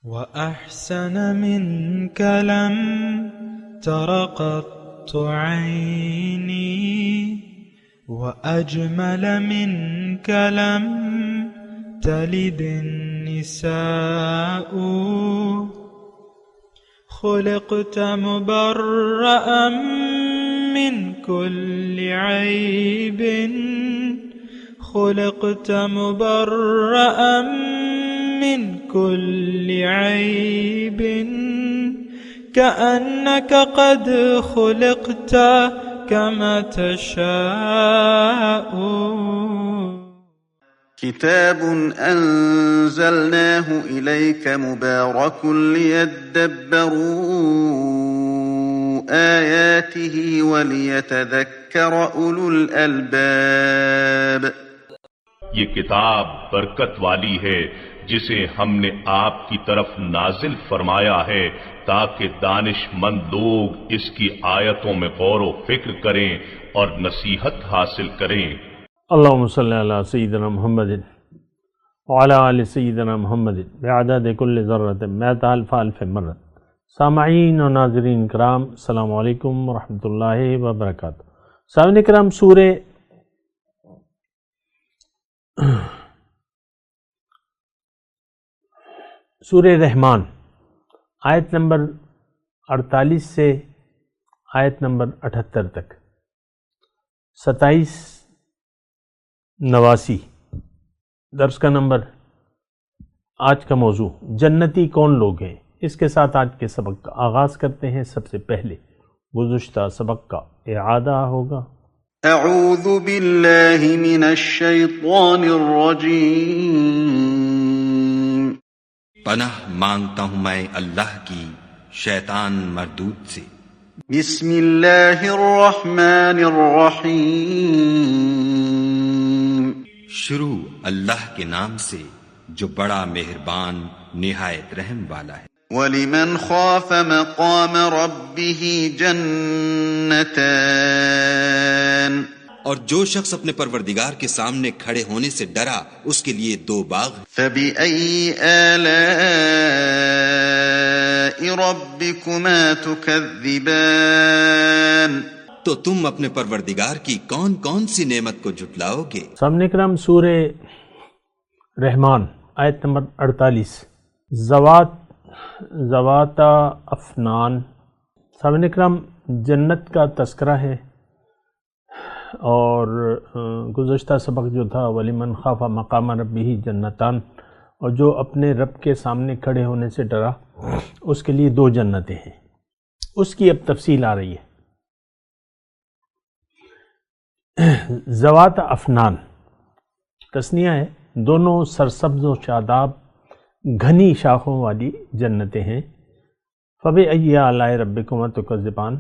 وأحسن منك لم تر قط عيني وأجمل منك لم تلد النساء خلقت مبرأ من كل عيب خلقت مبرأ من كل عيب كأنك قد خلقت كما تشاء. كتاب أنزلناه إليك مبارك ليدبروا آياته وليتذكر أولو الألباب. یہ کتاب برکت والی ہے جسے ہم نے آپ کی طرف نازل فرمایا ہے تاکہ دانش مند لوگ اس کی آیتوں میں غور و فکر کریں اور نصیحت حاصل کریں. اللہم صلی علی سیدنا محمد وعلی آل سیدنا محمد بعدد کل ذرۃ مئۃ الف الف مرۃ. سامعین و ناظرین کرام، السلام علیکم ورحمۃ اللہ وبرکاتہ. سامعین کرام، سورہ رحمان آیت نمبر 48 سے آیت نمبر 78 تک 27 89 درس کا نمبر. آج کا موضوع جنتی کون لوگ ہیں. اس کے ساتھ آج کے سبق کا آغاز کرتے ہیں. سب سے پہلے گزشتہ سبق کا اعادہ ہوگا. اعوذ باللہ من الشیطان الرجیم. پناہ مانگتا ہوں میں اللہ کی شیطان مردود سے. بسم اللہ الرحمن الرحیم. شروع اللہ کے نام سے جو بڑا مہربان نہایت رحم والا ہے. وَلِمَنْ خَافَ مَقَامَ رَبِّهِ جَنَّتَانِ. اور جو شخص اپنے پروردگار کے سامنے کھڑے ہونے سے ڈرا اس کے لیے 2 باغ. فَبِأَيِّ آلَاءِ رَبِّكُمَا تُكَذِّبَانِ. تو تم اپنے پروردگار کی کون کون سی نعمت کو جھٹلاؤ گے. سامنے کرام، سورہ رحمان آیت نمبر 48 زواتا افنان. سامنے کرام، جنت کا تذکرہ ہے. اور گزشتہ سبق جو تھا وَلِمَنْ خَافَ مَقَامَ رَبِّهِ جَنَّتَانِ، اور جو اپنے رب کے سامنے کھڑے ہونے سے ڈرا اس کے لیے 2 جنتیں ہیں. اس کی اب تفصیل آ رہی ہے. ذوات افنان تثنیہ ہے. دونوں سرسبز و شاداب گھنی شاخوں والی جنتیں ہیں. فَبِأَيِّ آلَاءِ رَبِّكُمَا تُكَذِّبَانِ.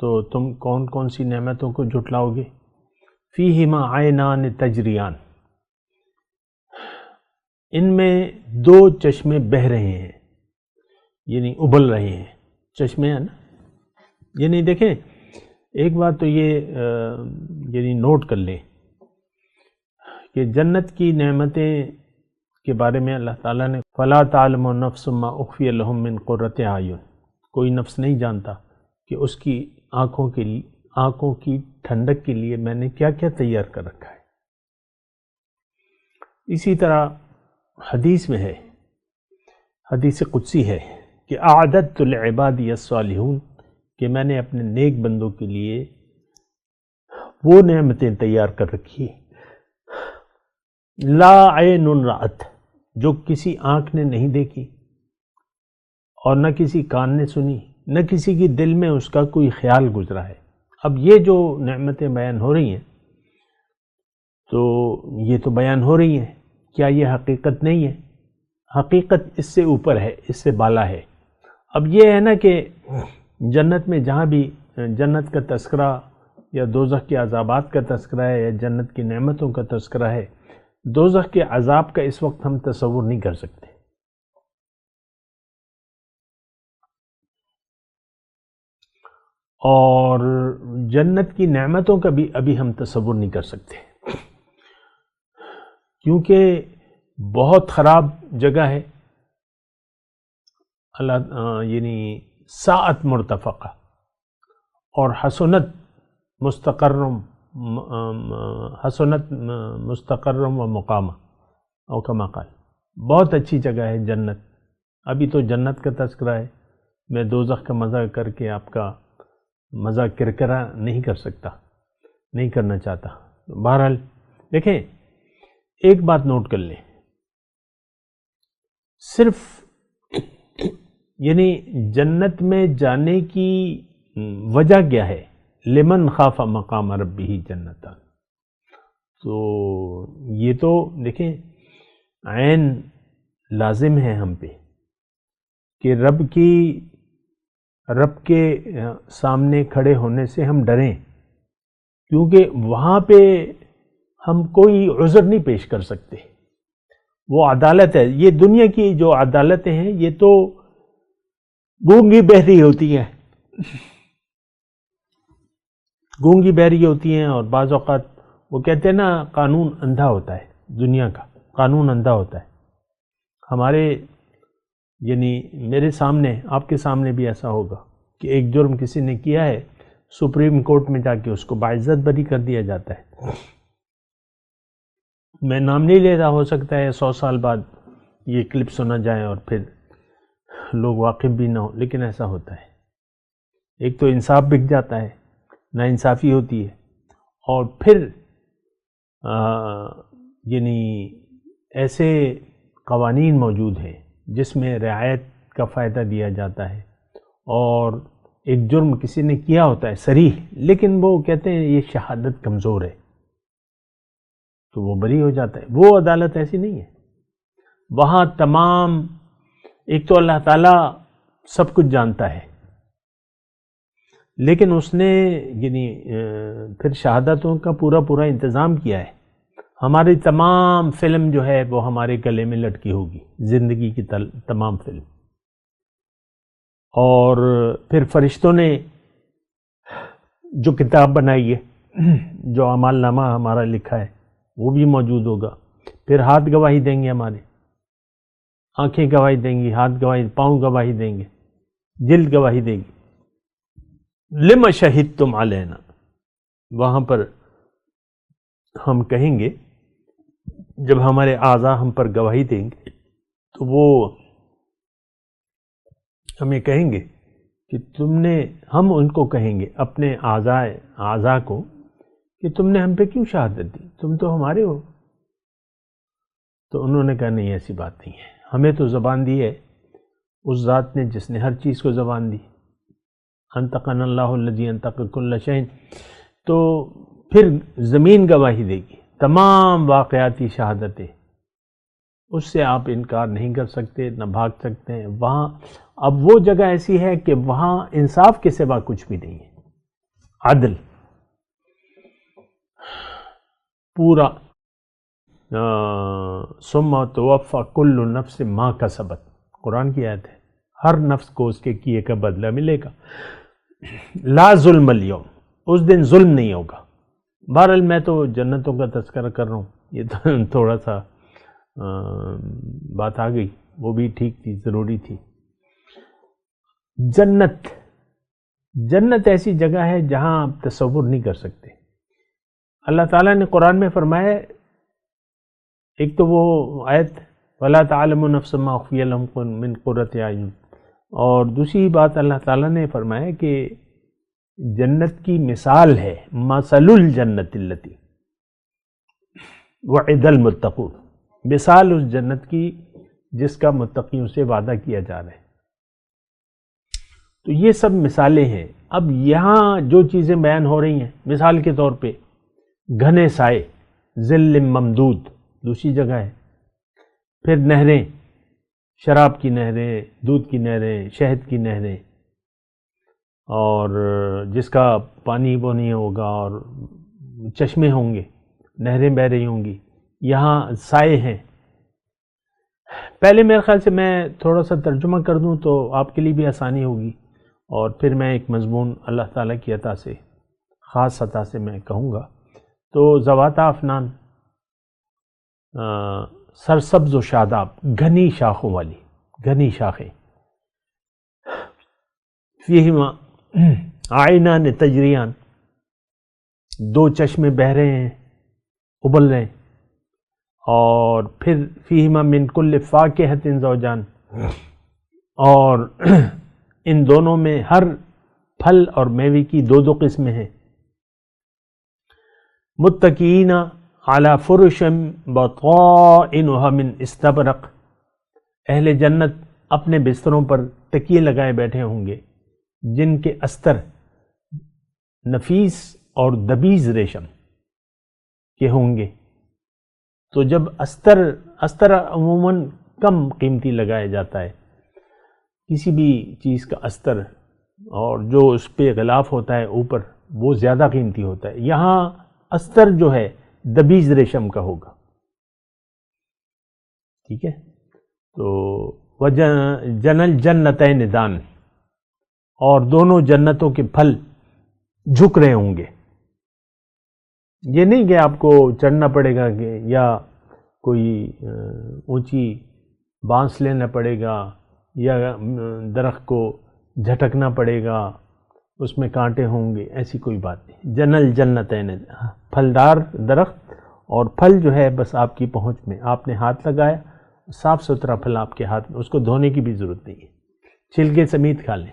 تو تم کون کون سی نعمتوں کو جھٹلاؤ گے. فِيهِمَا عَيْنَانِ تَجْرِيَانِ. ان میں 2 چشمے بہہ رہے ہیں، یعنی ابل رہے ہیں. چشمے ہیں نا، یعنی دیکھیں ایک بات تو یہ یعنی نوٹ کر لیں کہ جنت کی نعمتیں کے بارے میں اللہ تعالیٰ نے فَلَا تَعْلَمُ نَفْسٌ مَّا أُخْفِيَ لَهُم مِّن قُرَّةِ أَعْيُنٍ. کوئی نفس نہیں جانتا کہ اس کی آنکھوں کی ٹھنڈک کے لیے میں نے کیا کیا تیار کر رکھا ہے. اسی طرح حدیث میں ہے، حدیث قدسی ہے کہ اعددت لعبادی الصالحون، کہ میں نے اپنے نیک بندوں کے لیے وہ نعمتیں تیار کر رکھی لا عین رأت، جو کسی آنکھ نے نہیں دیکھی اور نہ کسی کان نے سنی، نہ کسی کی دل میں اس کا کوئی خیال گزرا ہے. اب یہ جو نعمتیں بیان ہو رہی ہیں تو یہ تو بیان ہو رہی ہیں، کیا یہ حقیقت نہیں ہے؟ حقیقت اس سے اوپر ہے، اس سے بالا ہے. اب یہ ہے نا کہ جنت میں جہاں بھی جنت کا تذکرہ یا دوزخ کے عذابات کا تذکرہ ہے یا جنت کی نعمتوں کا تذکرہ ہے، دوزخ کے عذاب کا اس وقت ہم تصور نہیں کر سکتے. اور جنت کی نعمتوں کا بھی ابھی ہم تصور نہیں کر سکتے، کیونکہ بہت خراب جگہ ہے اللہ یعنی ساعت مرتفقہ اور حسنت مستقرم و مقامہ او کما قال، بہت اچھی جگہ ہے جنت۔ ابھی تو جنت کا تذکرہ ہے، میں دوزخ کا مزہ کر کے آپ کا مزہ کرکرا نہیں کر سکتا، نہیں کرنا چاہتا۔ بہرحال دیکھیں، ایک بات نوٹ کر لیں، صرف یعنی جنت میں جانے کی وجہ کیا ہے؟ لمن خاف مقام ربہ جنتان۔ تو یہ تو دیکھیں عین لازم ہے ہم پہ کہ رب کے سامنے کھڑے ہونے سے ہم ڈریں، کیونکہ وہاں پہ ہم کوئی عذر نہیں پیش کر سکتے۔ وہ عدالت ہے، یہ دنیا کی جو عدالتیں ہیں یہ تو گونگی بہری ہوتی ہیں، گونگی بہری ہوتی ہیں، اور بعض اوقات وہ کہتے ہیں نا قانون اندھا ہوتا ہے، دنیا کا قانون اندھا ہوتا ہے۔ ہمارے یعنی میرے سامنے، آپ کے سامنے بھی ایسا ہوگا کہ ایک جرم کسی نے کیا ہے، سپریم کورٹ میں جا کے اس کو باعزت بری کر دیا جاتا ہے۔ میں نام نہیں لیتا، ہو سکتا ہے 100 سال بعد یہ کلپ سنا جائے اور پھر لوگ واقف بھی نہ ہو، لیکن ایسا ہوتا ہے۔ ایک تو انصاف بک جاتا ہے، ناانصافی ہوتی ہے، اور پھر یعنی ایسے قوانین موجود ہیں جس میں رعایت کا فائدہ دیا جاتا ہے، اور ایک جرم کسی نے کیا ہوتا ہے صریح، لیکن وہ کہتے ہیں یہ شہادت کمزور ہے، تو وہ بری ہو جاتا ہے۔ وہ عدالت ایسی نہیں ہے، وہاں تمام، ایک تو اللہ تعالیٰ سب کچھ جانتا ہے، لیکن اس نے یعنی پھر شہادتوں کا پورا انتظام کیا ہے۔ ہماری تمام فلم جو ہے وہ ہمارے گلے میں لٹکی ہوگی، زندگی کی تمام فلم، اور پھر فرشتوں نے جو کتاب بنائی ہے، جو اعمال نامہ ہمارا لکھا ہے، وہ بھی موجود ہوگا۔ پھر ہاتھ گواہی دیں گے، ہمارے آنکھیں گواہی دیں گی، ہاتھ گواہی، پاؤں گواہی دیں گے، جلد گواہی دے گی۔ لم شہدتم علینا، وہاں پر ہم کہیں گے، جب ہمارے اعضاء ہم پر گواہی دیں گے تو وہ ہمیں کہیں گے کہ ہم ان کو کہیں گے، اپنے اعضاء کو، کہ تم نے ہم پہ کیوں شہادت دی، تم تو ہمارے ہو۔ تو انہوں نے کہا نہیں، ایسی بات نہیں ہے، ہمیں تو زبان دی ہے اس ذات نے جس نے ہر چیز کو زبان دی، انطقنا اللہ الذی انطق کل شیء۔ تو پھر زمین گواہی دے گی، تمام واقعاتی شہادتیں، اس سے آپ انکار نہیں کر سکتے، نہ بھاگ سکتے ہیں۔ وہاں اب وہ جگہ ایسی ہے کہ وہاں انصاف کے سوا کچھ بھی نہیں ہے، عدل پورا۔ ثم توفی کل نفس ما کسبت، قرآن کی آیت ہے، ہر نفس کو اس کے کیے کا بدلہ ملے گا۔ لا ظلم اليوم، اس دن ظلم نہیں ہوگا۔ بہرحال میں تو جنتوں کا تذکرہ کر رہا ہوں، یہ تو تھوڑا سا بات آ گئی، وہ بھی ٹھیک تھی، ضروری تھی۔ جنت ایسی جگہ ہے جہاں آپ تصور نہیں کر سکتے۔ اللہ تعالیٰ نے قرآن میں فرمایا، ایک تو وہ آیت وَلَا تَعْلَمُ نَفْسٌ مَا أُخْفِيَ لَهُم مِّن قُرَّةِ أَعْيُنٍ، اور دوسری بات اللہ تعالیٰ نے فرمایا کہ جنت کی مثال ہے، مَثَلُ الْجَنَّةِ الَّتِي وُعِدَ الْمُتَّقُونَ، مثال اس جنت کی جس کا متقیوں سے وعدہ کیا جا رہا ہے۔ تو یہ سب مثالیں ہیں۔ اب یہاں جو چیزیں بیان ہو رہی ہیں، مثال کے طور پہ گھنے سائے، ظل ممدود دوسری جگہ ہے، پھر نہریں، شراب کی نہریں، دودھ کی نہریں، شہد کی نہریں، اور جس کا پانی وہ نہیں ہوگا، اور چشمے ہوں گے، نہریں بہہ رہی ہوں گی۔ یہاں سائے ہیں۔ پہلے میرے خیال سے میں تھوڑا سا ترجمہ کر دوں تو آپ کے لیے بھی آسانی ہوگی، اور پھر میں ایک مضمون اللہ تعالیٰ کی عطا سے، خاص عطا سے میں کہوں گا۔ تو ذوات افنان، سرسبز و شاداب، گھنی شاخوں والی، گھنی شاخیں، فیہما عینان تجریان، دو چشمے بہہ رہے ہیں، ابل رہے ہیں، اور پھر فیہما من کل فاکہۃ زوجان، اور ان دونوں میں ہر پھل اور میوے کی دو دو قسمیں ہیں، متکئین علی فرش بطائنها من استبرق، اہل جنت اپنے بستروں پر تکیے لگائے بیٹھے ہوں گے جن کے استر نفیس اور دبیز ریشم کے ہوں گے۔ تو جب استر عموماً کم قیمتی لگایا جاتا ہے، کسی بھی چیز کا استر اور جو اس پہ غلاف ہوتا ہے اوپر وہ زیادہ قیمتی ہوتا ہے، یہاں استر جو ہے دبیز ریشم کا ہوگا، ٹھیک ہے۔ تو جنل جنتین دان، اور دونوں جنتوں کے پھل جھک رہے ہوں گے۔ یہ نہیں کہ آپ کو چڑھنا پڑے گا کہ یا کوئی اونچی بانس لینا پڑے گا یا درخت کو جھٹکنا پڑے گا، اس میں کانٹے ہوں گے، ایسی کوئی بات نہیں۔ جنل جنتین، پھلدار درخت، اور پھل جو ہے بس آپ کی پہنچ میں، آپ نے ہاتھ لگایا، صاف ستھرا پھل آپ کے ہاتھ میں، اس کو دھونے کی بھی ضرورت نہیں ہے، چھلکے سمیت کھا لیں،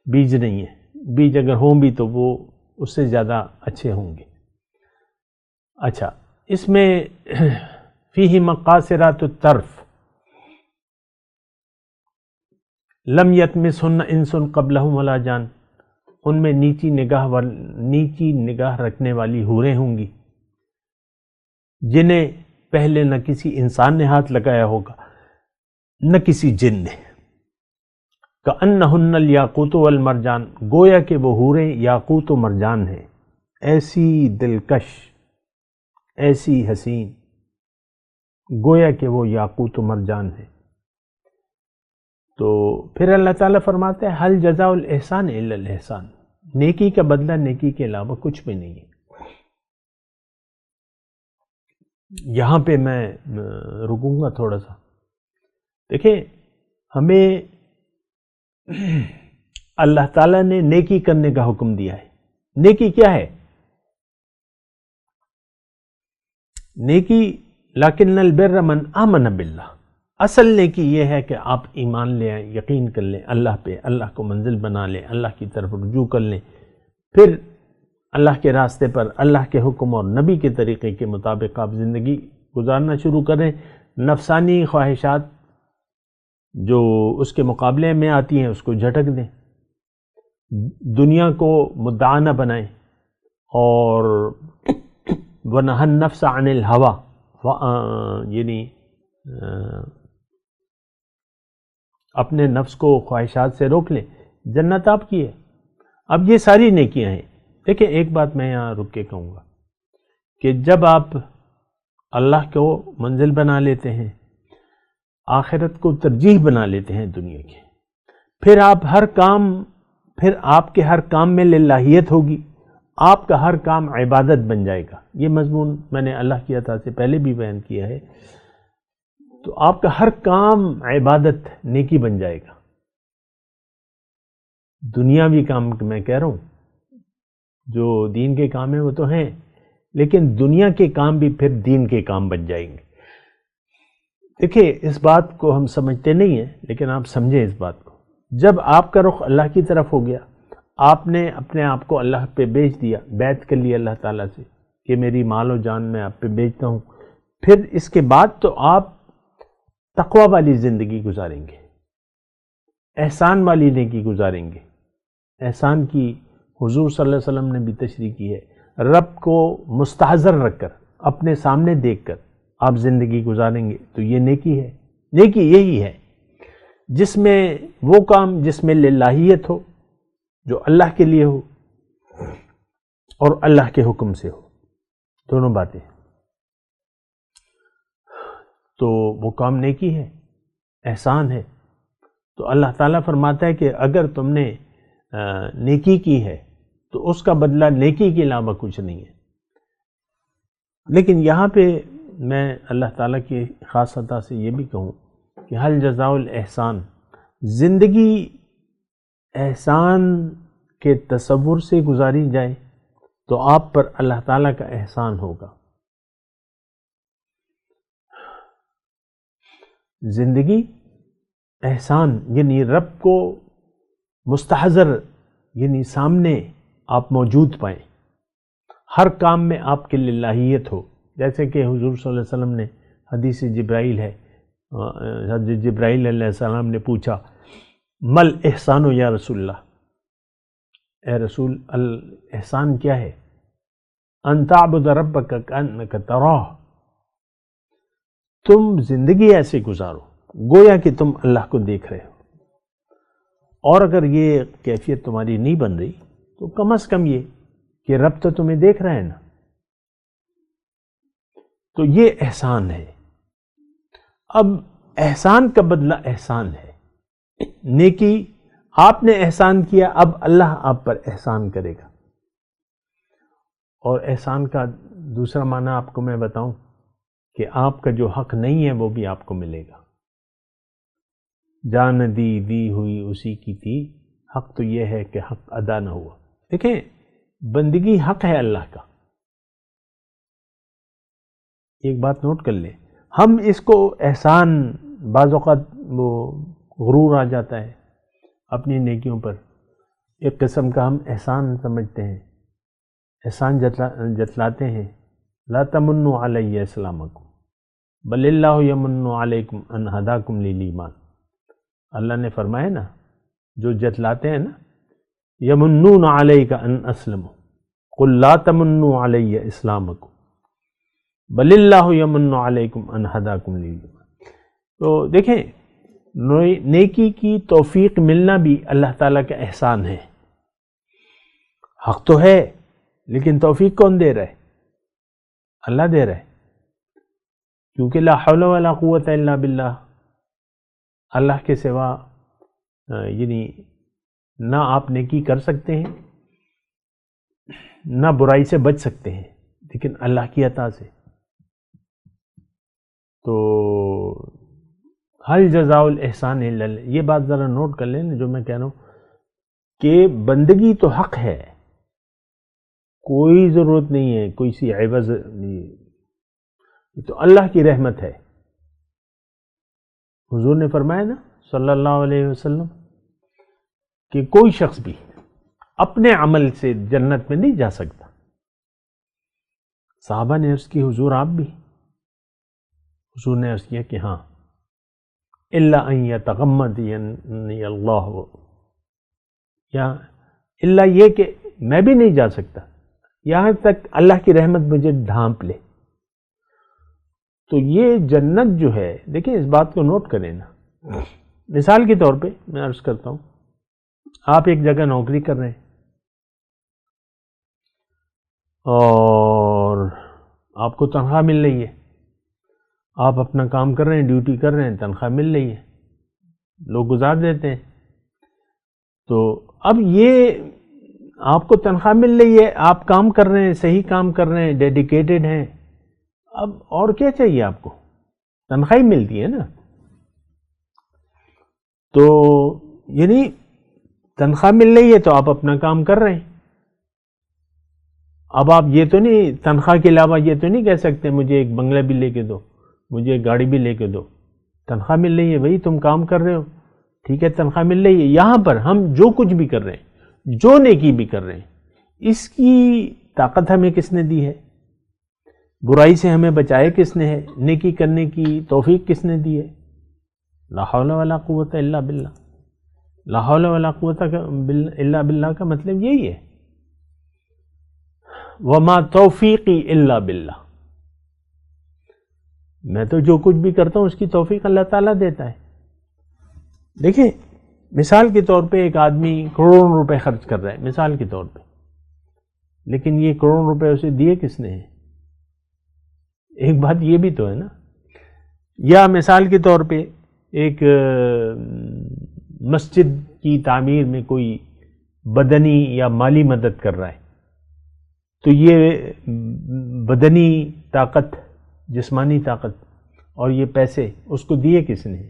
بیج نہیں ہے، بیج اگر ہوں بھی تو وہ اس سے زیادہ اچھے ہوں گے۔ اچھا، اس میں فیہ مقاصرات الطرف لم یطمثہن انس قبلہم ولا جان، ان میں نیچی نگاہ رکھنے والی حوریں ہوں گی جنہیں پہلے نہ کسی انسان نے ہاتھ لگایا ہوگا نہ کسی جن نے۔ کأنہن الیاقوت والمرجان، گویا کہ وہ حوریں یاقوت و مرجان ہیں، ایسی دلکش، ایسی حسین، گویا کہ وہ یاقوت و مرجان ہیں۔ تو پھر اللہ تعالیٰ فرماتے ہیں حل جزاء الاحسان الا الاحسان، نیکی کا بدلہ نیکی کے علاوہ کچھ بھی نہیں ہے۔ یہاں پہ میں رکوں گا تھوڑا سا۔ دیکھیں، ہمیں اللہ تعالیٰ نے نیکی کرنے کا حکم دیا ہے۔ نیکی کیا ہے؟ نیکی لیکن البر من آمن باللہ، اصل نیکی یہ ہے کہ آپ ایمان لے آئیں، یقین کر لیں اللہ پہ، اللہ کو منزل بنا لیں، اللہ کی طرف رجوع کر لیں، پھر اللہ کے راستے پر اللہ کے حکم اور نبی کے طریقے کے مطابق آپ زندگی گزارنا شروع کریں۔ نفسانی خواہشات جو اس کے مقابلے میں آتی ہیں اس کو جھٹک دیں، دنیا کو مدعا نہ بنائیں، اور وَنَهَى النَّفْسَ عَنِ الْهَوَىٰ، یعنی اپنے نفس کو خواہشات سے روک لیں، جنت آپ کی ہے۔ اب یہ ساری نیکیاں ہیں۔ دیکھیں، ایک بات میں یہاں رک کے کہوں گا کہ جب آپ اللہ کو منزل بنا لیتے ہیں، آخرت کو ترجیح بنا لیتے ہیں دنیا کی، پھر آپ کے ہر کام میں للہیت ہوگی، آپ کا ہر کام عبادت بن جائے گا۔ یہ مضمون میں نے اللہ کی عطا سے پہلے بھی بیان کیا ہے۔ تو آپ کا ہر کام عبادت، نیکی بن جائے گا۔ دنیاوی کام میں کہہ رہا ہوں، جو دین کے کام ہیں وہ تو ہیں، لیکن دنیا کے کام بھی پھر دین کے کام بن جائیں گے۔ دیکھیں، اس بات کو ہم سمجھتے نہیں ہیں، لیکن آپ سمجھیں اس بات کو۔ جب آپ کا رخ اللہ کی طرف ہو گیا، آپ نے اپنے آپ کو اللہ پہ بیچ دیا، بیعت کر لیا اللہ تعالیٰ سے کہ میری مال و جان میں آپ پہ بیچتا ہوں، پھر اس کے بعد تو آپ تقوی والی زندگی گزاریں گے، احسان والی نیکی گزاریں گے۔ احسان کی حضور صلی اللہ علیہ وسلم نے بھی تشریح کی ہے، رب کو مستحضر رکھ کر، اپنے سامنے دیکھ کر آپ زندگی گزاریں گے، تو یہ نیکی ہے۔ نیکی یہی ہے جس میں وہ کام جس میں للہیت ہو، جو اللہ کے لیے ہو اور اللہ کے حکم سے ہو، دونوں باتیں، تو وہ کام نیکی ہے، احسان ہے۔ تو اللہ تعالیٰ فرماتا ہے کہ اگر تم نے نیکی کی ہے تو اس کا بدلہ نیکی کے علاوہ کچھ نہیں ہے۔ لیکن یہاں پہ میں اللہ تعالیٰ کی خاص عطا سے یہ بھی کہوں کہ حل جزاء الاحسان، زندگی احسان کے تصور سے گزاری جائے تو آپ پر اللہ تعالیٰ کا احسان ہوگا. زندگی احسان یعنی رب کو مستحضر یعنی سامنے آپ موجود پائیں، ہر کام میں آپ کے للہیت ہو. جیسے کہ حضور صلی اللہ علیہ وسلم نے حدیث جبرائیل ہے، حضرت جبرائیل علیہ السلام نے پوچھا مل احسان یا رسول اللہ، اے رسول الاحسان کیا ہے؟ ان تعبد ربک کأنک تراہ، تم زندگی ایسے گزارو گویا کہ تم اللہ کو دیکھ رہے ہو. اور اگر یہ کیفیت تمہاری نہیں بن رہی تو کم از کم یہ کہ رب تو تمہیں دیکھ رہا ہے نا. تو یہ احسان ہے. اب احسان کا بدلہ احسان ہے. نیکی آپ نے احسان کیا، اب اللہ آپ پر احسان کرے گا. اور احسان کا دوسرا معنی آپ کو میں بتاؤں کہ آپ کا جو حق نہیں ہے وہ بھی آپ کو ملے گا. جان دی ہوئی اسی کی تھی، حق تو یہ ہے کہ حق ادا نہ ہوا. دیکھیں بندگی حق ہے اللہ کا. ایک بات نوٹ کر لیں، ہم اس کو احسان بعض اوقات وہ غرور آ جاتا ہے اپنی نیکیوں پر، ایک قسم کا ہم احسان سمجھتے ہیں، احسان جتلاتے ہیں. لا تمنوا علی اسلامکم بل اللہ یمن علیکم ان ہداکم للایمان. اللہ نے فرمایا نا، جو جتلاتے ہیں نا، یمنون علیک ان اسلموا قل لا تمنوا علی اسلامکم بل اللہ یمن علیکم ان ہداکم للایمان. تو دیکھیں نیکی کی توفیق ملنا بھی اللہ تعالیٰ کا احسان ہے. حق تو ہے لیکن توفیق کون دے رہا ہے؟ اللہ دے رہا ہے. کیونکہ لا حول ولا قوت الا باللہ، اللہ کے سوا یعنی نہ آپ نیکی کر سکتے ہیں نہ برائی سے بچ سکتے ہیں، لیکن اللہ کی عطا سے. تو ہر جزاء الاحسان الا اللہ، یہ بات ذرا نوٹ کر لیں جو میں کہہ رہا ہوں کہ بندگی تو حق ہے، کوئی ضرورت نہیں ہے کوئی سی عوض نہیں، یہ تو اللہ کی رحمت ہے. حضور نے فرمایا نا صلی اللہ علیہ وسلم کہ کوئی شخص بھی اپنے عمل سے جنت میں نہیں جا سکتا. صحابہ نے عرض کی حضور آپ بھی؟ حضور نے عرض کیا کہ ہاں، الا ان یتغمدنی اللہ، یا الا یہ کہ میں بھی نہیں جا سکتا یہاں تک اللہ کی رحمت مجھے ڈھانپ لے. تو یہ جنت جو ہے، دیکھیں اس بات کو نوٹ کریں نا. مثال کے طور پہ میں عرض کرتا ہوں، آپ ایک جگہ نوکری کر رہے ہیں اور آپ کو تنخواہ مل رہی ہے، آپ اپنا کام کر رہے ہیں، ڈیوٹی کر رہے ہیں، تنخواہ مل رہی ہے، لوگ گزار دیتے ہیں. تو اب یہ آپ کو تنخواہ مل رہی ہے، آپ کام کر رہے ہیں، صحیح کام کر رہے ہیں، ڈیڈیکیٹڈ ہیں، اب اور کیا چاہیے آپ کو؟ تنخواہ ملتی ہے نا. تو یعنی تنخواہ مل رہی ہے تو آپ اپنا کام کر رہے ہیں. اب آپ یہ تو نہیں، تنخواہ کے علاوہ یہ تو نہیں کہہ سکتے مجھے ایک بنگلہ بھی لے کے دو، مجھے ایک گاڑی بھی لے کے دو. تنخواہ مل رہی ہے بھائی، تم کام کر رہے ہو، ٹھیک ہے تنخواہ مل رہی ہے. یہاں پر ہم جو کچھ بھی کر رہے ہیں، جو نیکی بھی کر رہے ہیں، اس کی طاقت ہمیں کس نے دی ہے؟ برائی سے ہمیں بچائے کس نے ہے؟ نیکی کرنے کی توفیق کس نے دی ہے؟ لا حول ولا قوت الا باللہ. لا حول ولا قوت الا باللہ کا مطلب یہی ہے، وما توفیقی الا باللہ. میں تو جو کچھ بھی کرتا ہوں اس کی توفیق اللہ تعالیٰ دیتا ہے. دیکھیں مثال کے طور پہ ایک آدمی کروڑوں روپے خرچ کر رہا ہے، مثال کے طور پہ، لیکن یہ کروڑوں روپے اسے دیے کس نے ہیں؟ ایک بات یہ بھی تو ہے نا. یا مثال کے طور پہ ایک مسجد کی تعمیر میں کوئی بدنی یا مالی مدد کر رہا ہے، تو یہ بدنی طاقت، جسمانی طاقت اور یہ پیسے اس کو دیے کس نے؟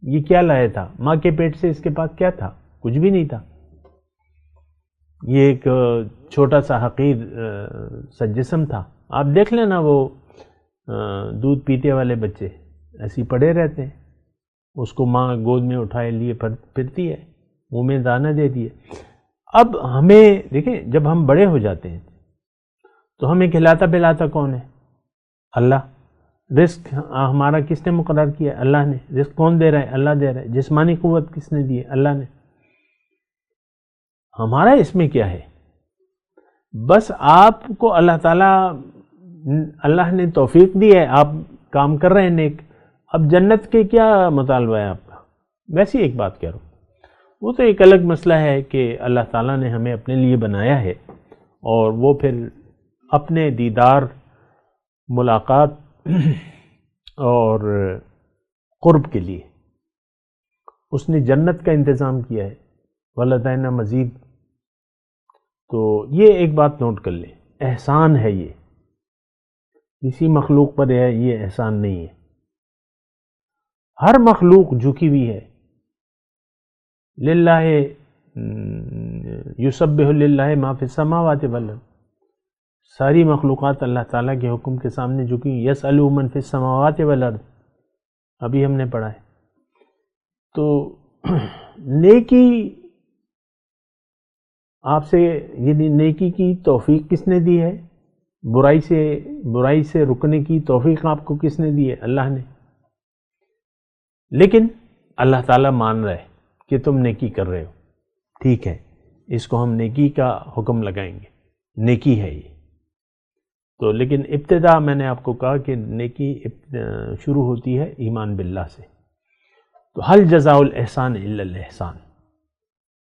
یہ کیا لایا تھا؟ ماں کے پیٹ سے اس کے پاس کیا تھا؟ کچھ بھی نہیں تھا. یہ ایک چھوٹا سا حقیر سا جسم تھا. آپ دیکھ لینا وہ دودھ پیتے والے بچے ایسے پڑے رہتے ہیں, اس کو ماں گود میں اٹھائے لیے پھرتی ہے, منہ میں دانہ دے دیے. اب ہمیں دیکھیں جب ہم بڑے ہو جاتے ہیں تو ہمیں کھلاتا پلاتا کون ہے؟ اللہ. رزق ہمارا کس نے مقرر کیا؟ اللہ نے. رزق کون دے رہا ہے؟ اللہ دے رہا ہے. جسمانی قوت کس نے دی ہے؟ اللہ نے. ہمارا اس میں کیا ہے؟ بس آپ کو اللہ تعالیٰ اللہ نے توفیق دی ہے, آپ کام کر رہے ہیں نیک. اب جنت کے کیا مطالبہ ہے آپ کا؟ ویسی ایک بات کہہ رہا ہوں, وہ تو ایک الگ مسئلہ ہے کہ اللہ تعالیٰ نے ہمیں اپنے لیے بنایا ہے, اور وہ پھر اپنے دیدار, ملاقات اور قرب کے لیے اس نے جنت کا انتظام کیا ہے. وَلَدَيْنَا مزید. تو یہ ایک بات نوٹ کر لیں, احسان ہے یہ, کسی مخلوق پر ہے یہ احسان نہیں ہے. ہر مخلوق جھکی ہوئی ہے. للہ یسبح للہ ما فی السماوات والارض. ساری مخلوقات اللہ تعالیٰ کے حکم کے سامنے جھکی. یسألوا من فی السماوات والارض, ابھی ہم نے پڑھا ہے. تو نیکی آپ سے, یہ نیکی کی توفیق کس نے دی ہے؟ برائی سے رکنے کی توفیق آپ کو کس نے دی ہے؟ اللہ نے. لیکن اللہ تعالیٰ مان رہا ہے کہ تم نیکی کر رہے ہو, ٹھیک ہے, اس کو ہم نیکی کا حکم لگائیں گے, نیکی ہے یہ. تو لیکن ابتدا میں نے آپ کو کہا کہ نیکی شروع ہوتی ہے ایمان باللہ سے. تو حل جزاء الاحسان الا الاحسان,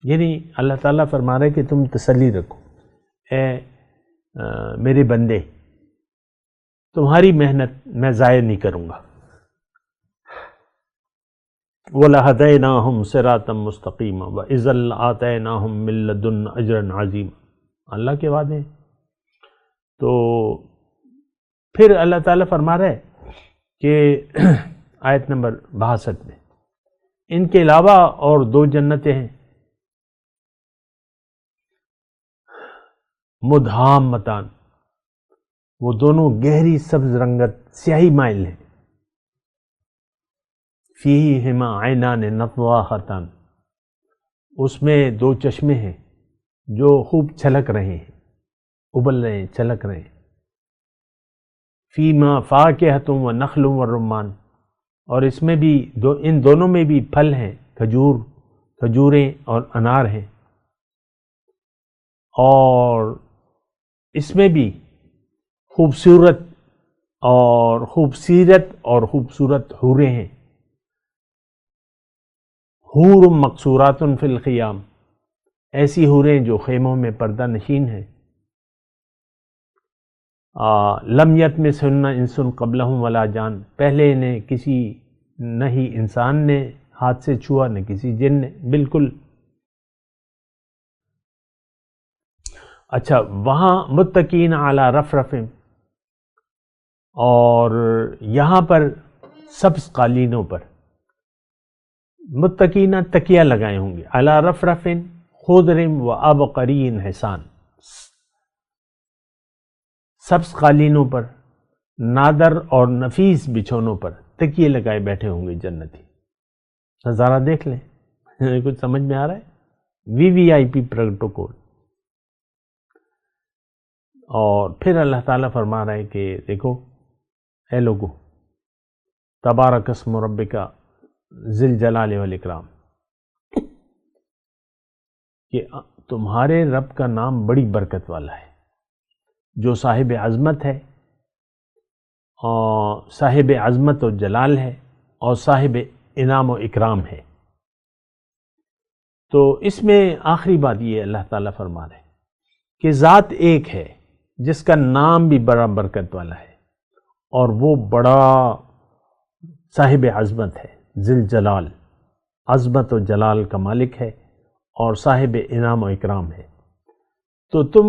یعنی اللہ تعالیٰ فرما رہا ہے کہ تم تسلی رکھو, اے میرے بندے, تمہاری محنت میں ضائع نہیں کروں گا. وَلَهَدَيْنَاهُمْ صِرَاطًا مُسْتَقِيمًا وَإِذًا لَآتَيْنَاهُمْ مِن لَّدُنَّا أَجْرًا عَظِيمًا. اللہ کے وعدے ہیں. تو پھر اللہ تعالیٰ فرما رہا ہے کہ آیت نمبر 62 میں, ان کے علاوہ اور 2 جنتیں ہیں, مدہامتان, وہ دونوں گہری سبز رنگت سیاہی مائل ہیں. فیہما عینان نضاختان, اس میں 2 چشمے ہیں جو خوب چھلک رہے ہیں, ابل رہے ہیں, چھلک رہے ہیں. فیما فاکہۃ ونخل ورمان, اور اس میں بھی ان دونوں میں بھی پھل ہیں, کھجوریں اور انار ہیں. اور اس میں بھی خوبصورت خوبصورت حوریں ہیں. حور مقصورات فی الخیام, ایسی حوریں جو خیموں میں پردہ نشین ہیں. لم یطمثہن انس قبلہم ولا جان, پہلے انہیں کسی نہ ہی انسان نے ہاتھ سے چھوا نہ کسی جن نے, بالکل. اچھا, وہاں متکئین علی رفرف, اور یہاں پر سبز قالینوں پر متکئین تکیہ لگائے ہوں گے. علی رفرف خضر و عبقری حسان, سبز قالینوں پر, نادر اور نفیس بچھونوں پر تکیے لگائے بیٹھے ہوں گے جنتی. نظارہ دیکھ لیں, کچھ سمجھ میں آ رہا ہے؟ VIP protocol. اور پھر اللہ تعالیٰ فرما رہا ہے کہ دیکھو اے لوگو, تبارک اسم ربک ذی الجلال والاکرام, کہ تمہارے رب کا نام بڑی برکت والا ہے, جو صاحب عظمت ہے, اور صاحب عظمت و جلال ہے, اور صاحب انعام و اکرام ہے. تو اس میں آخری بات یہ اللہ تعالیٰ فرما رہے ہیں کہ ذات ایک ہے جس کا نام بھی بڑا برکت والا ہے, اور وہ بڑا صاحب عظمت ہے, ذی الجلال, عظمت و جلال کا مالک ہے, اور صاحب انعام و اکرام ہے. تو تم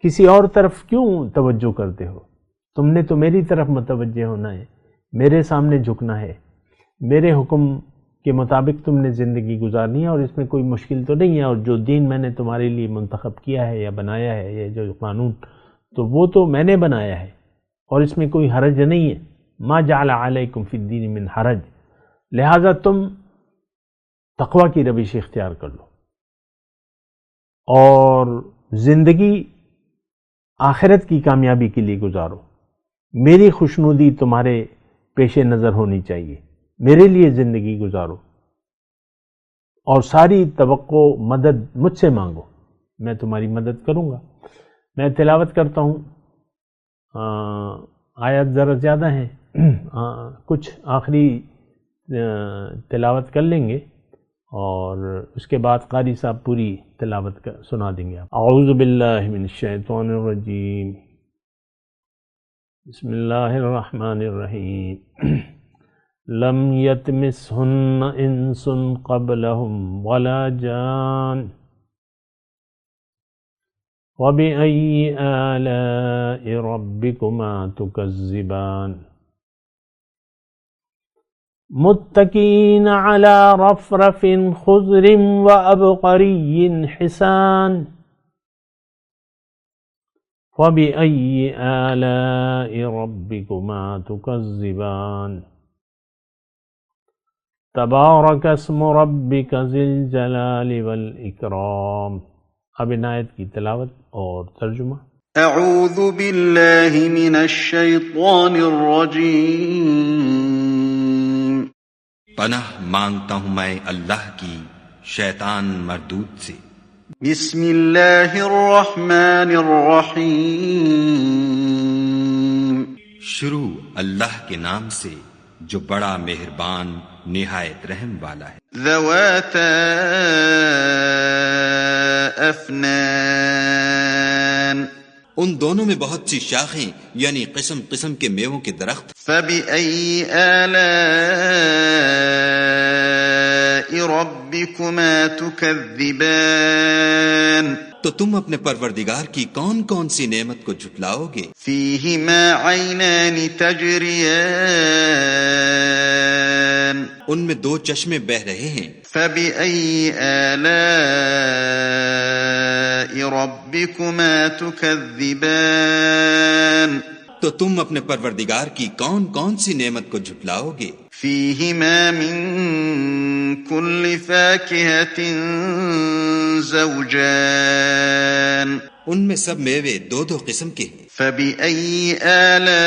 کسی اور طرف کیوں توجہ کرتے ہو؟ تم نے تو میری طرف متوجہ ہونا ہے, میرے سامنے جھکنا ہے, میرے حکم کے مطابق تم نے زندگی گزارنی ہے، اور اس میں کوئی مشکل تو نہیں ہے، اور جو دین میں نے تمہارے لیے منتخب کیا ہے یا بنایا ہے، یہ جو قانون تو وہ تو میں نے بنایا ہے، اور اس میں کوئی حرج نہیں ہے. ما جعل علیکم فی الدین من حرج، لہذا تم تقوی کی روش اختیار کر لو اور زندگی آخرت کی کامیابی کے لیے گزارو. میری خوشنودی تمہارے پیش نظر ہونی چاہیے، میرے لیے زندگی گزارو، اور ساری توقع مدد مجھ سے مانگو، میں تمہاری مدد کروں گا. میں تلاوت کرتا ہوں، آیات ذرا زیادہ ہیں، کچھ آخری تلاوت کر لیں گے اور اس کے بعد قاری صاحب پوری تلاوت سنا دیں گے. اعوذ باللہ من الشیطان الرجیم، بسم اللہ الرحمن الرحیم. لم یطمثہن انس قبلہم ولا جان وبأي آلاء ربكما تكذبان متكئين على رفرف خضر وعبقري حسان وبأي آلاء ربكما تكذبان تبارك اسم ربك ذي الجلال والإكرام. اب ان آیت کی تلاوت اور ترجمہ. اعوذ باللہ من الشیطان الرجیم. پناہ مانگتا ہوں میں اللہ کی شیطان مردود سے. بسم اللہ الرحمن الرحیم. شروع اللہ کے نام سے جو بڑا مہربان نہایت رحم والا ہے. ذواتا افنان. ان دونوں میں بہت سی شاخیں یعنی قسم قسم کے میووں کے درخت. فبأي آلاء ربكما تكذبان. تو تم اپنے پروردگار کی کون کون سی نعمت کو جھٹلاؤ گے. فيهما عينان تجريان. ان میں دو چشمے بہہ رہے ہیں. فبأي آلاء ربكما تكذبان. تو تم اپنے پروردگار کی کون کون سی نعمت کو جھٹلاؤ گے. فيهما من كل فاكهة زوجان. ان میں سب میوے دو دو قسم کے ہیں. فبأي آلاء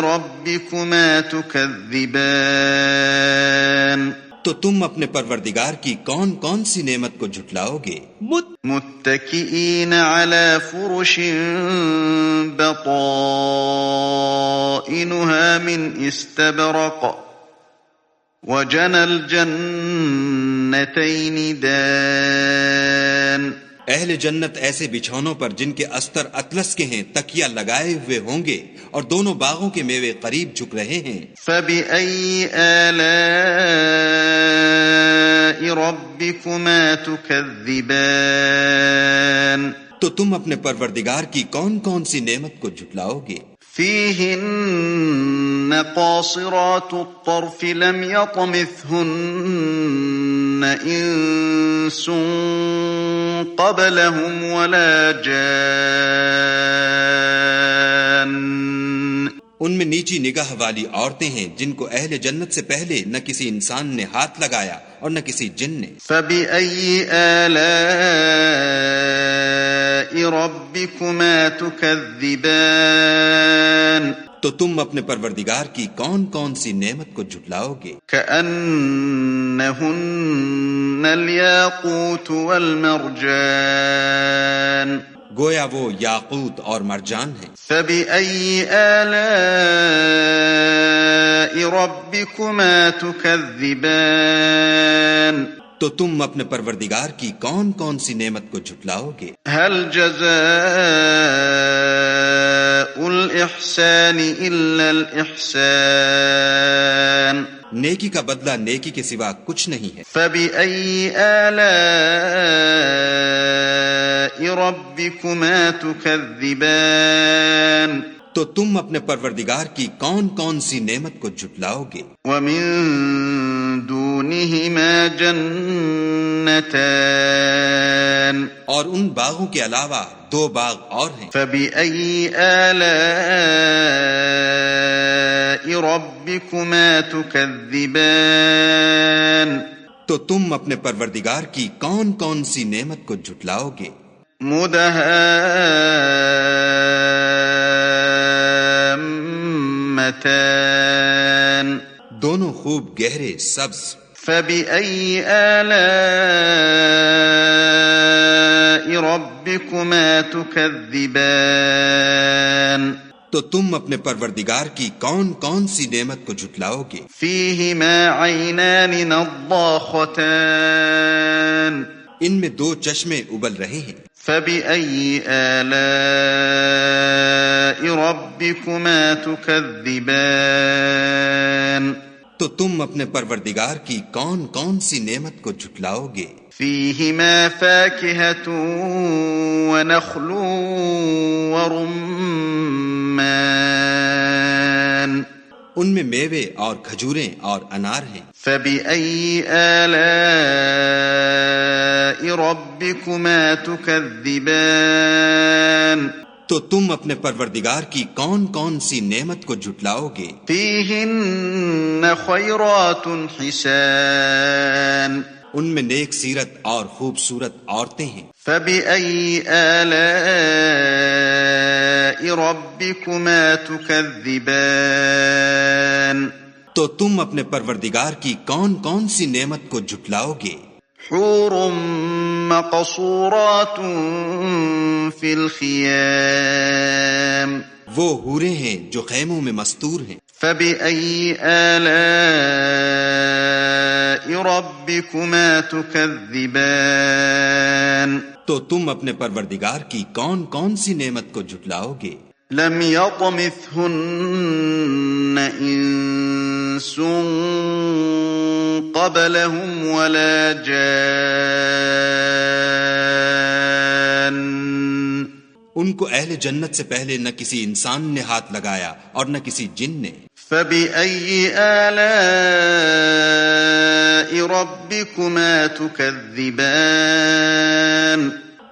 ربكما تكذبان. تو تم اپنے پروردگار کی کون کون سی نعمت کو جھٹلاؤ گے. متكئين على فرش بطائنها من استبرق وجنى الجنتين دان. اہل جنت ایسے بچھونوں پر جن کے استر اطلس کے ہیں تکیہ لگائے ہوئے ہوں گے، اور دونوں باغوں کے میوے قریب جھک رہے ہیں. فبأي آلاء ربكما تكذبان. تو تم اپنے پروردگار کی کون کون سی نعمت کو جھٹلاؤ گے. فيهن قاصرات الطرف لم يطمثهن انس قبلهم ولا جان. ان میں نیچی نگاہ والی عورتیں ہیں جن کو اہل جنت سے پہلے نہ کسی انسان نے ہاتھ لگایا اور نہ کسی جن نے. فبأي آلاء ربكما تكذبان. تو تم اپنے پروردگار کی کون کون سی نعمت کو جھٹلاؤ گے. كأنهن الياقوت والمرجان. گویا وہ یاقوت اور مرجان ہیں. فبأي آلاء ربكما تكذبان. تو تم اپنے پروردگار کی کون کون سی نعمت کو جھٹلاؤ گے. هل جزاء الإحسان إلا الإحسان. نیکی کا بدلہ نیکی کے سوا کچھ نہیں ہے. فبأي آلاء ربكما تكذبان. تو تم اپنے پروردگار کی کون کون سی نعمت کو جھٹلاؤ گے؟ ومن دونهما جنتان اور ان باغوں کے علاوہ 2 باغ اور ہیں۔ فبأي آلاء ربكما تكذبان تو تم اپنے پروردگار کی کون کون سی نعمت کو جھٹلاؤ گے؟ مدہامتان دونوں خوب گہرے سبز۔ فبأي آلاء ربكما تكذبان تو تم اپنے پروردگار کی کون کون سی نعمت کو جھٹلاؤ گے؟ فيهما عينان نضاختان ان میں 2 چشمے ابل رہے ہیں۔ فبأي آلاء ربكما تكذبان تو تم اپنے پروردگار کی کون کون سی نعمت کو جھٹلاؤ گے؟ فيهما فاكهة ونخل ورمان ان میں میوے اور کھجوریں اور انار ہیں۔ فبأي آلاء ربكما تكذبان تو تم اپنے پروردگار کی کون کون سی نعمت کو جھٹلاؤ گے؟ فيهن خيرات حسان ان میں نیک سیرت اور خوبصورت عورتیں ہیں۔ فبأي آلاء ربكما تكذبان تو تم اپنے پروردگار کی کون کون سی نعمت کو جھٹلاؤ گے؟ حور مقصورات في الخيام وہ حوریں ہیں جو خیموں میں مستور ہیں۔ فبأي آلاء ربكما تكذبان تو تم اپنے پروردگار کی کون کون سی نعمت کو جھٹلاؤ گے؟ لم يطمثهن انس قبلهم ولا جان ان کو اہل جنت سے پہلے نہ کسی انسان نے ہاتھ لگایا اور نہ کسی جن نے۔ فبأي آلاء ربكما تكذبان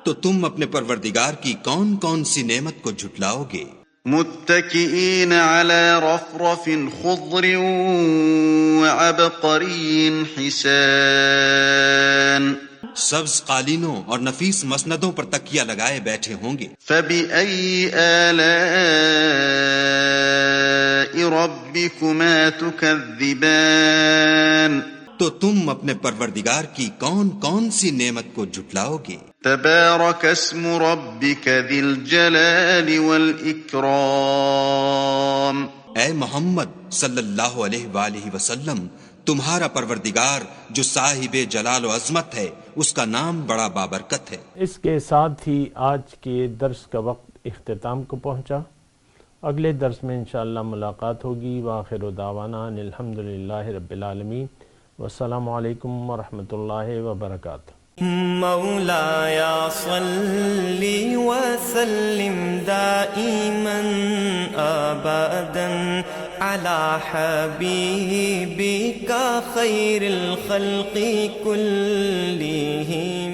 تو تم اپنے پروردگار کی کون کون سی نعمت کو جھٹلاؤ گے؟ متكئين على رفرف خضر وعبقري حسان سبز قالینوں اور نفیس مسندوں پر تکیہ لگائے بیٹھے ہوں گے۔ فبأي آلاء ربكما تكذبان تو تم اپنے پروردگار کی کون کون سی نعمت کو جھٹلاؤ گے؟ تبارك اسم ربك ذي الجلال والإكرام اے محمد صلی اللہ علیہ وآلہ وسلم، تمہارا پروردگار جو صاحب جلال و عظمت ہے، اس کا نام بڑا بابرکت ہے۔ اس کے ساتھ ہی آج کے درس کا وقت اختتام کو پہنچا۔ اگلے درس میں انشاءاللہ ملاقات ہوگی۔ وآخر دعوانا ان الحمدللہ رب العالمین، والسلام علیکم ورحمۃ اللہ وبرکاتہ۔ مولاي صل وسلم دائما أبدا على حبيبك خير الخلق كلهم